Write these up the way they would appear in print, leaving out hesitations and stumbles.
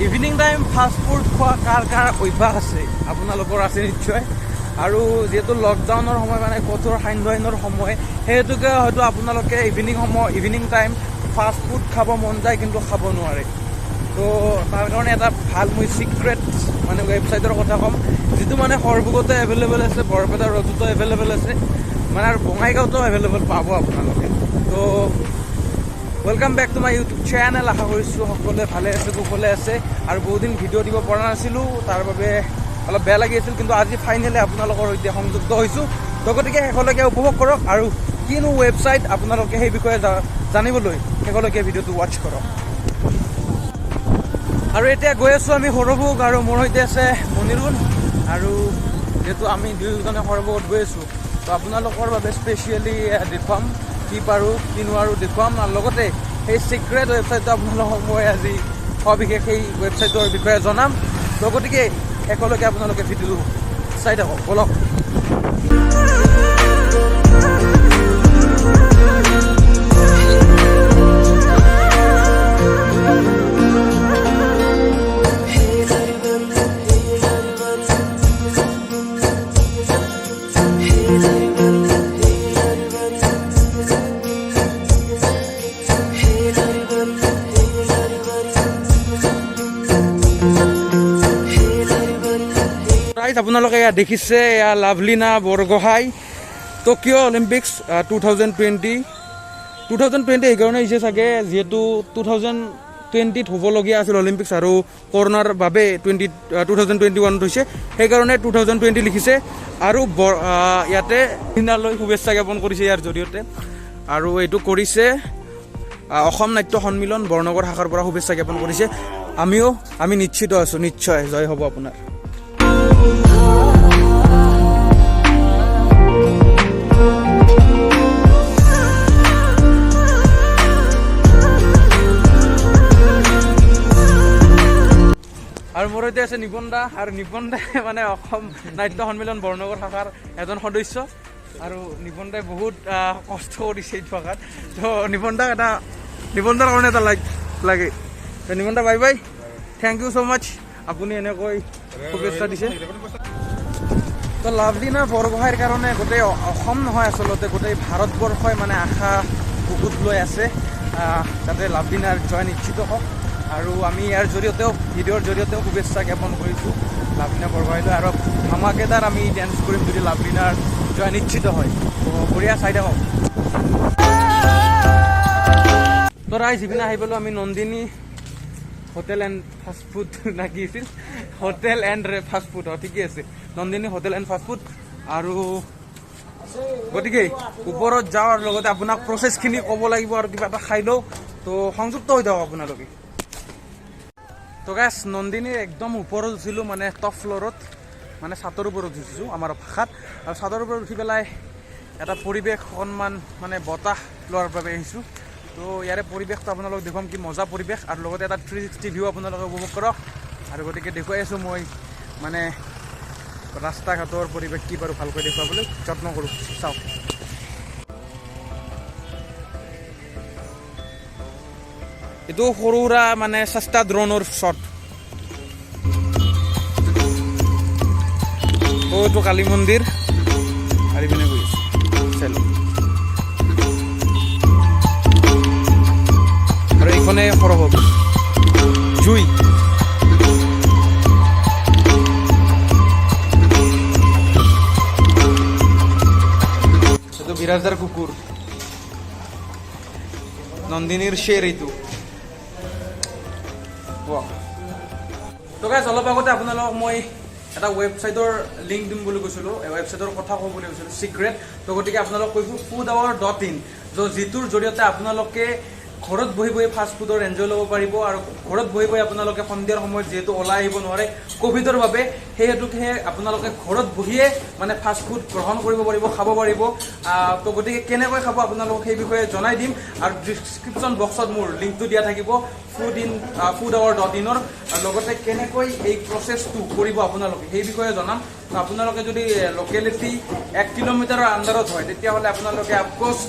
Evening time fast food খোৱা কাৰ কাৰ অভ্যাস আছে আপোনালোকৰ আছে নিশ্চয় আৰু যেহেতু লকডাউনৰ সময় মানে কঠোৰ সান্ধ্য সময় সেইহেতুকে হয়তো আপোনালোকে ইভিনিং টাইম ফাষ্ট ফুড খাব মন যায় কিন্তু খাব নোৱাৰে তো তাৰ কাৰণে এটা ভাল মই চিক্ৰেট মানে ৱেবছাইটৰ কথা ক'ম যিটো মানে সৰ্বগতে এভেইলেবল আছে বৰপেটা ৰ'ডতো এভেইলেবল আছে মানে আৰু বঙাইগাঁৱতো এভেইলেবল পাব আপোনালোকে তো welcome back to my YouTube channel আশা কৰিছোঁ সকলোৱে ভালে আছে কুশলে আছে আৰু বহুদিন ভিডিঅ' দিব পৰা নাছিলোঁ তাৰ বাবে অলপ বেয়া লাগি আছিল কিন্তু আজি ফাইনেলি আপোনালোকৰ সৈতে সংযুক্ত হৈছোঁ তো গতিকে শেষলৈকে উপভোগ কৰক আৰু কিনো ৱেবছাইট আপোনালোকে সেই বিষয়ে জানিবলৈ শেষলৈকে ভিডিঅ'টো ৱাচ কৰক আৰু এতিয়া গৈ আছোঁ আমি সৰভোগ আৰু মোৰ সৈতে আছে মনিৰুল আৰু যিহেতু আমি দুয়োজনে সৰভোগত গৈ আছোঁ তো আপোনালোকৰ বাবে স্পেচিয়েলি দেখুৱাম কি পাৰোঁ কি নোৱাৰোঁ দেখুৱাম আৰু লগতে সেই চিক্ৰেট ৱেবছাইটটো আপোনালোকক মই আজি সবিশেষ সেই ৱেবছাইটৰ বিষয়ে জনাম তো গতিকে শেষলৈকে আপোনালোকে ভিডিঅ'টো চাই থাকক বলক আপোনালোকে এয়া দেখিছে এয়া লাভলীনা বৰগোহাঁই টকিঅ' অলিম্পিক্স 2020 এইকাৰণে আহিছে চাগে যিহেতু 2020 হ'বলগীয়া আছিল অলিম্পিক্স আৰু কৰোণাৰ বাবে 2021 হৈছে সেইকাৰণে 2020 লিখিছে আৰু ইয়াতে দিনালৈ শুভেচ্ছা জ্ঞাপন কৰিছে ইয়াৰ জৰিয়তে আৰু এইটো কৰিছে অসম নাট্য সন্মিলন বৰনগৰ শাখাৰ পৰা শুভেচ্ছা জ্ঞাপন কৰিছে আমি নিশ্চিত আছোঁ নিশ্চয় জয় হ'ব আপোনাৰ আৰু মোৰ সৈতে আছে নিপনদা আৰু নিপনদাই মানে অসম নাট্য সন্মিলন বৰনগৰ শাখাৰ এজন সদস্য আৰু নিপনদাই বহুত কষ্ট কৰিছে এই ভাষাত তো নিপনদাৰ কাৰণে এটা লাইক লাগে তো নিপনদা bye bye thank you so' মাছ আপুনি এনেকৈ শুভেচ্ছা দিছে তো লাভলীনা বৰগোহাঁইৰ কাৰণে গোটেই অসম নহয় আচলতে গোটেই ভাৰতবৰ্ষই মানে আশা বুকুত লৈ আছে যাতে লাভলীনাৰ জয় নিশ্চিত হওক আৰু আমি ইয়াৰ জৰিয়তেও ভিডিঅ'ৰ জৰিয়তেও শুভেচ্ছা জ্ঞাপন কৰিছোঁ লাভলীনা বৰগোহাঁইলৈ আৰু ধামাকেদাৰ আমি ডেন্স কৰিম যদি লাভলীনাৰ জয় নিশ্চিত হয় তো বঢ়িয়া চাই থাকক তো ৰাইজ ইপিনে আহি পালোঁ আমি Nandini hotel and fast food না কি আছিল হোটেল এণ্ড ফাষ্ট ফুড ঠিকেই আছে Nandini hotel and fast food আৰু গতিকে ওপৰত যাওঁ লগতে আপোনাক প্ৰচেছখিনি ক'ব লাগিব আৰু কিবা এটা খাই লওঁ তো সংযুক্ত হৈ থাকক আপোনালোকে তো গাইছ নন্দিনীৰ একদম ওপৰত উঠিলোঁ মানে টপ ফ্ল'ৰত মানে ছাদৰ ওপৰত উঠিছোঁ আমাৰ ভাষাত আৰু ছাদৰ ওপৰত উঠি পেলাই এটা পৰিৱেশ অকণমান মানে বতাহ লোৱাৰ বাবে আহিছোঁ তো ইয়াৰে পৰিৱেশটো আপোনালোকক দেখুৱাম কি মজা পৰিৱেশ আৰু লগতে এটা 360 ভিউ আপোনালোকে উপভোগ কৰক আৰু গতিকে দেখুৱাই আছোঁ মই মানে ৰাস্তা ঘাটৰ পৰিৱেশ কি পাৰোঁ ভালকৈ দেখুৱাবলৈ যত্ন কৰোঁ চাওক এইটো সৰু সুৰা মানে চেষ্টা ড্ৰোনৰ শ্বট এইটো কালী মন্দিৰ আৰু পিনে গৈ আছোঁ চেলো আৰু এইখনে সৰভোগ জুই এইটো বিৰাজদাৰ কুকুৰ নন্দিনীৰ শ্বেৰ এইটো তো গাইজ অলপ আগতে আপোনালোকক মই এটা ৱেবছাইটৰ লিংক দিম বুলি কৈছিলোঁ ৱেবছাইটৰ কথা ক'ম বুলি কৈছিলোঁ চিক্ৰেট তো গতিকে আপোনালোক কৈছোঁ foodhour.in যিটোৰ জৰিয়তে আপোনালোকে ঘৰত বহি বহি ফাষ্ট ফুডৰ এনজয় ল'ব পাৰিব আৰু ঘৰত বহি বহি আপোনালোকে সন্ধিয়াৰ সময়ত যিহেতু ওলাই আহিব নোৱাৰে ক'ভিডৰ বাবে সেই হেতুকে আপোনালোকে ঘৰত বহিয়ে মানে ফাষ্ট ফুড গ্ৰহণ কৰিব পাৰিব খাব পাৰিব তো গতিকে কেনেকৈ খাব আপোনালোকক সেই বিষয়ে জনাই দিম আৰু ডিছক্ৰিপশ্যন বক্সত মোৰ লিংকটো দিয়া থাকিব foodhour.in আৰু লগতে কেনেকৈ এই প্ৰচেছটো কৰিব আপোনালোকে সেই বিষয়ে জনাম আপোনালোকে যদি লোকেলিটি 1 কিলোমিটাৰৰ আণ্ডাৰত হয় তেতিয়াহ'লে আপোনালোকে অফক'ৰ্ছ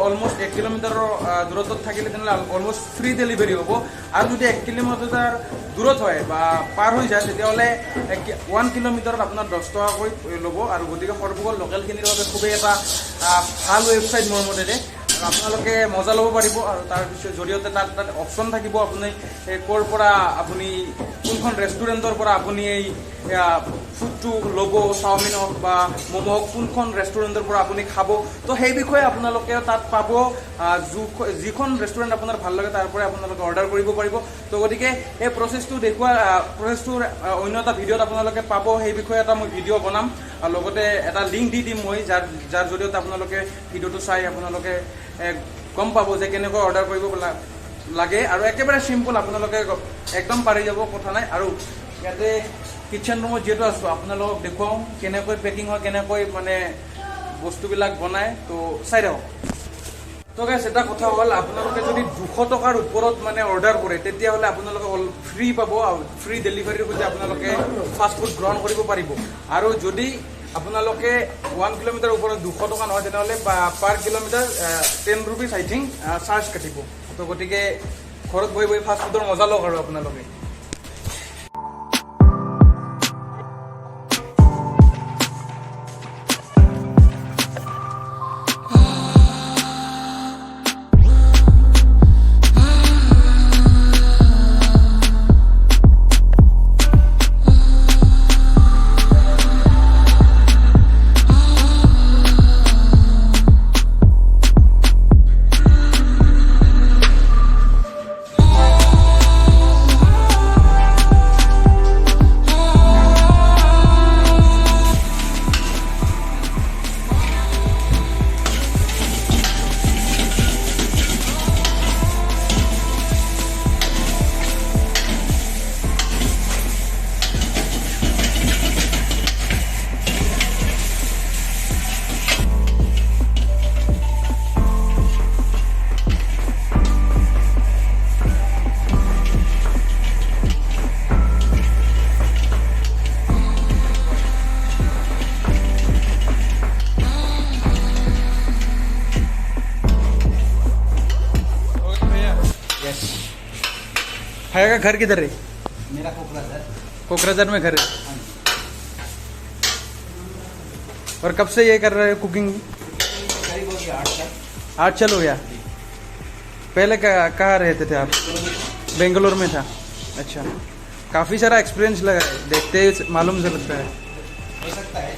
অলমষ্ট 1 কিলোমিটাৰৰ দূৰত্বত থাকি থাকিলে তেনেহ'লে অলমষ্ট ফ্ৰী ডেলিভাৰী হ'ব। আৰু যদি 1 কিলোমিটাৰ দূৰত হয় বা পাৰ হৈ যায় তেতিয়াহ'লে 1 কিলোমিটাৰত আপোনাৰ 10 টকাকৈ ল'ব। আৰু গতিকে সৰ্বসকল লোকেলখিনিৰ বাবে খুবেই এটা ভাল ৱেবছাইট মোৰ মতেৰে। আপোনালোকে মজা ল'ব পাৰিব। আৰু তাৰপিছত জৰিয়তে তাত অপশ্যন থাকিব আপুনি ক'ৰ পৰা আপুনি কোনখন ৰেষ্টুৰেণ্টৰ পৰা আপুনি এই ফুডটো ল'ব, চাওমিন হওক বা ম'ম' হওক, কোনখন ৰেষ্টুৰেণ্টৰ পৰা আপুনি খাব। তো সেই বিষয়ে আপোনালোকে তাত পাব। যিখন ৰেষ্টুৰেণ্ট আপোনাৰ ভাল লাগে তাৰ পৰাই আপোনালোকে অৰ্ডাৰ কৰিব পাৰিব। তো গতিকে এই প্ৰচেছটোৰ অন্য এটা ভিডিঅ'ত আপোনালোকে পাব। সেই বিষয়ে এটা মই ভিডিঅ' বনাম আৰু লগতে এটা লিংক দি দিম মই, যাৰ জৰিয়তে আপোনালোকে ভিডিঅ'টো চাই আপোনালোকে গম পাব যে কেনেকৈ অৰ্ডাৰ কৰিব লাগে। আৰু একেবাৰে চিম্পল, আপোনালোকে একদম পাৰি যাব, কথা নাই। আৰু ইয়াতে কিটচেন ৰুমত যিহেতু আছোঁ আপোনালোকক দেখুৱাওঁ কেনেকৈ পেকিং হয়, কেনেকৈ মানে বস্তুবিলাক বনায়। তো চাই দিয়ক। তো গাইছ, এটা কথা হ'ল, আপোনালোকে যদি 200 টকাৰ ওপৰত মানে অৰ্ডাৰ কৰে তেতিয়াহ'লে আপোনালোকে ফ্ৰী পাব। আৰু ফ্ৰী ডেলিভাৰীৰ সৈতে আপোনালোকে ফাষ্ট ফুড গ্ৰহণ কৰিব পাৰিব। আৰু যদি আপোনালোকে 1 কিলোমিটাৰ ওপৰত 200 টকা নহয় তেনেহ'লে পাৰ কিলোমিটাৰ 10 ৰুপিজ আই থিংক চাৰ্জ কাটিব। তো গতিকে ঘৰত বহি বহি ফাষ্ট ফুডৰ মজা লওক আৰু আপোনালোকে। भैया का घर किधर है? मेरा कोकराझार। कोकराझार में घर है। और कब से ये कर रहे हैं कुकिंग? करीब हो गया 8 साल। 8 साल हो गया। पहले कहाँ रहते थे आप? बेंगलोर में था। अच्छा, काफ़ी सारा एक्सपीरियंस लगा है, देखते ही मालूम से लगता है। हो सकता है।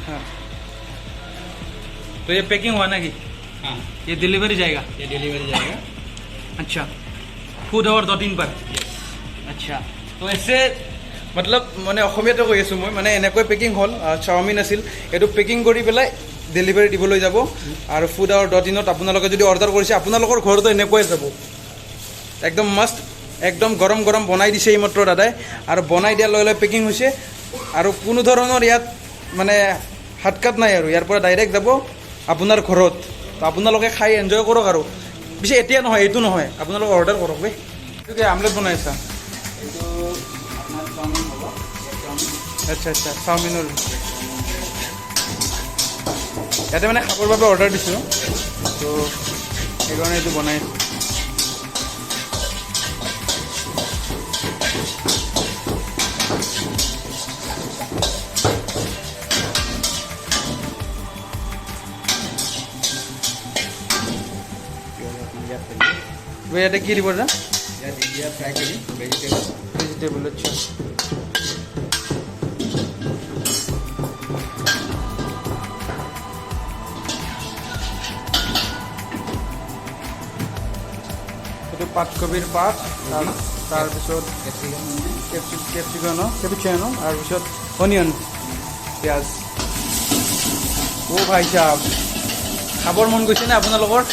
हाँ। तो ये पैकिंग हुआ ना कि? हाँ, ये डिलीवरी जाएगा? ये डिलीवरी जाएगा। अच्छा, ফুড আৱাৰ .in पर। আচ্ছা, তো এছে মতলব মানে অসমীয়াতে কৈ আছোঁ মই, মানে এনেকৈ পেকিং হ'ল। চাওমিন আছিল, এইটো পেকিং কৰি পেলাই ডেলিভাৰী দিবলৈ যাব। আৰু ফুড আৱাৰ .in আপোনালোকে যদি অৰ্ডাৰ কৰিছে আপোনালোকৰ ঘৰতো এনেকুৱাই যাব। একদম মাষ্ট, একদম গৰম গৰম বনাই দিছে এইমাত্ৰ দাদাই। আৰু বনাই দিয়াৰ লগে লগে পেকিং হৈছে। আৰু কোনো ধৰণৰ ইয়াত মানে হাতকাট নাই। আৰু ইয়াৰ পৰা ডাইৰেক্ট যাব আপোনাৰ ঘৰত। তো আপোনালোকে খাই এনজয় কৰক। আৰু পিছে এতিয়া নহয়, এইটো নহয়, আপোনালোকে অৰ্ডাৰ কৰক বে। এইটো কি আমলেট বনাইছা? এইটো আপোনাৰ চাওমিন হ'ব। আচ্ছা আচ্ছা, চাওমিনৰ ইয়াতে মানে খাবৰ বাবে অৰ্ডাৰ দিছোঁ। তো সেইকাৰণে এইটো বনাইছোঁ। ইয়াতে কি দিব দা? ইয়াত ইণ্ডিয়া ফ্ৰাই কৰি ভেজিটেবল। আচ্ছা, এইটো পাতকবিৰ পাত, তাৰপিছত কেপচিকানো, তাৰপিছত অনিয়ন, পিঁয়াজ। অ' ভাই চাহাব, খাবৰ মন গৈছে নে আপোনালোকৰ?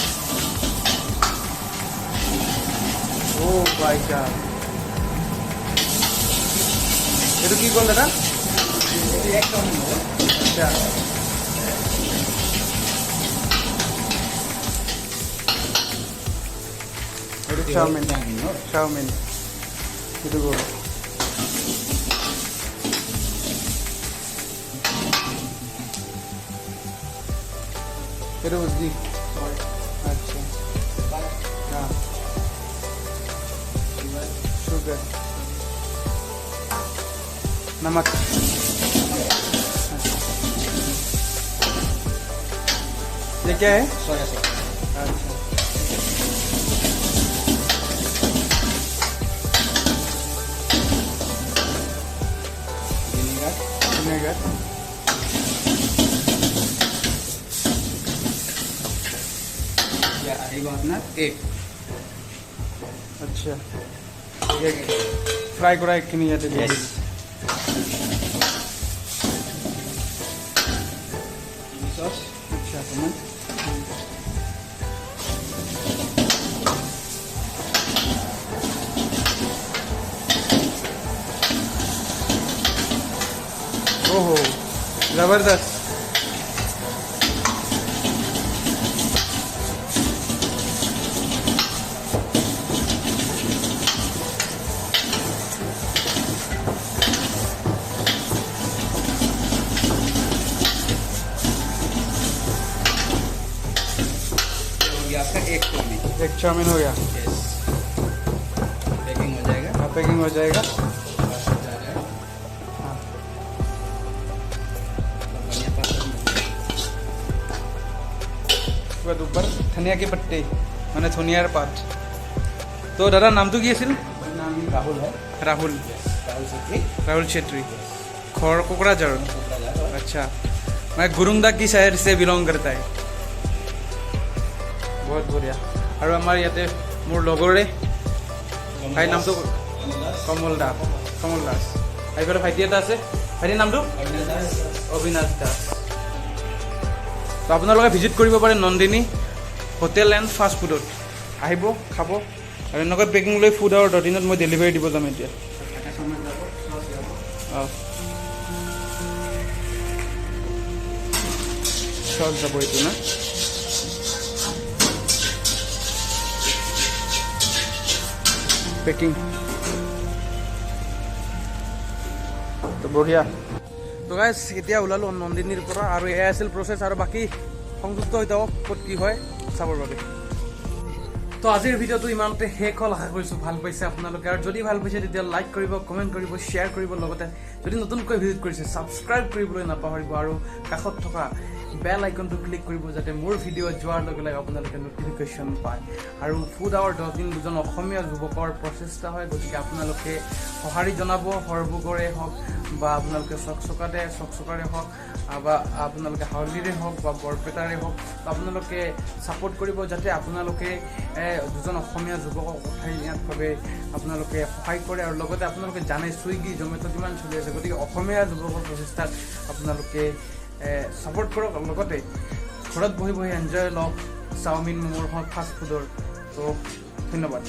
অ' ভাই চাহাব, এইটো কি ক'ল দাদা? এইটো এক চাওমিন হ'ব। আচ্ছা, এইটো চাওমিন। চাওমিন এইটো গ'ল। এইটো বুজি। আচ্ছা, शुगर, नमक, ये क्या है? सोया सॉस, अच्छा, विनेगर, विनेगर, या আহিব আপোনাৰ এগ, अच्छा, एक फ्राई करा एक नहीं आते Yes. চিলি সস, अच्छा, অকণমান ओहो जबरदस्त। हो गया आपका एक चाउमीन। एक चाउमीन हो गया, यस, पैकिंग हो जाएगा, हाँ, पैकिंग हो जाएगा। बस हो जाएगा, हाँ, धनिया पत्ता उसके बाद ऊपर धनिया के पत्ते মানে ধনিয়ার পাত। তো দাদার নামটো কি আছিল? नाम राहुल है, राहुल, राहुल सेठी, राहुल छेत्री, खर कोकराझार। कोकराझार। अच्छा, मैं गुरुंगदा की शहर से बिलोंग करता है। बहुत बढ़िया। और हमारे ইয়াতে মোৰ লগৰে ভাইৰ নামটো কমল দাস, কমল দাস। এইফালে ভাইটি এটা আছে, ভাইটিৰ নামটো অবিনাশ দাস। তো আপোনালোকে ভিজিট কৰিব পাৰে নন্দিনী হোটেল এণ্ড ফাষ্ট ফুডত, আহিব খাব। আৰু এনেকৈ পেকিং লৈ ফুড আৰু 10 দিনত মই ডেলিভাৰী দিব যাম এতিয়া। এটা সময় যাব, সস যাব, অঁ, চচ যাব এইটো না। পেকিং তো বঢ়িয়া। তো গাইজ এতিয়া ওলালোঁ নন্দিনীৰ পৰা, আৰু এয়াই আছিল প্ৰচেছ, আৰু বাকী সংযুক্ত হৈ থাকক ক'ত কি হয় চাবৰ বাবে। তো আজিৰ ভিডিঅ'টো ইমানতে শেষ হ'ল, আশা কৰিছোঁ ভাল পাইছে আপোনালোকে। আৰু যদি ভাল পাইছে তেতিয়া লাইক কৰিব, কমেণ্ট কৰিব, শ্বেয়াৰ কৰিব, লগতে যদি নতুনকৈ ভিজিট কৰিছে ছাবস্ক্ৰাইব কৰিবলৈ নাপাহৰিব, আৰু কাষত থকা বেল আইকনটো ক্লিক কৰিব যাতে মোৰ ভিডিঅ' যোৱাৰ লগে লগে আপোনালোকে নটিফিকেশ্যন পায়। আৰু ফুড আৱাৰ 10 দিন দুজন অসমীয়া যুৱকৰ প্ৰচেষ্টা হয়, গতিকে আপোনালোকে সঁহাৰি জনাব, সৰভোগৰে হওক বা আপোনালোকে চকচকাৰে হওক বা আপোনালোকে হাউলিৰে হওক বা বৰপেটাৰে হওক, আপোনালোকে ছাপোৰ্ট কৰিব যাতে আপোনালোকে দুজন অসমীয়া যুৱকক উঠাই নিয়াত বাবে আপোনালোকে সহায় কৰে। আৰু লগতে আপোনালোকে জানে ছুইগি জমেট' কিমান চলি আছে, গতিকে অসমীয়া যুৱকৰ প্ৰচেষ্টাত আপোনালোকে ছাপোৰ্ট কৰক। লগতে ঘৰত বহি বহি এনজয় লওক চাওমিন ম'মৰ হওক ফাষ্ট ফুডৰ। তো ধন্যবাদ।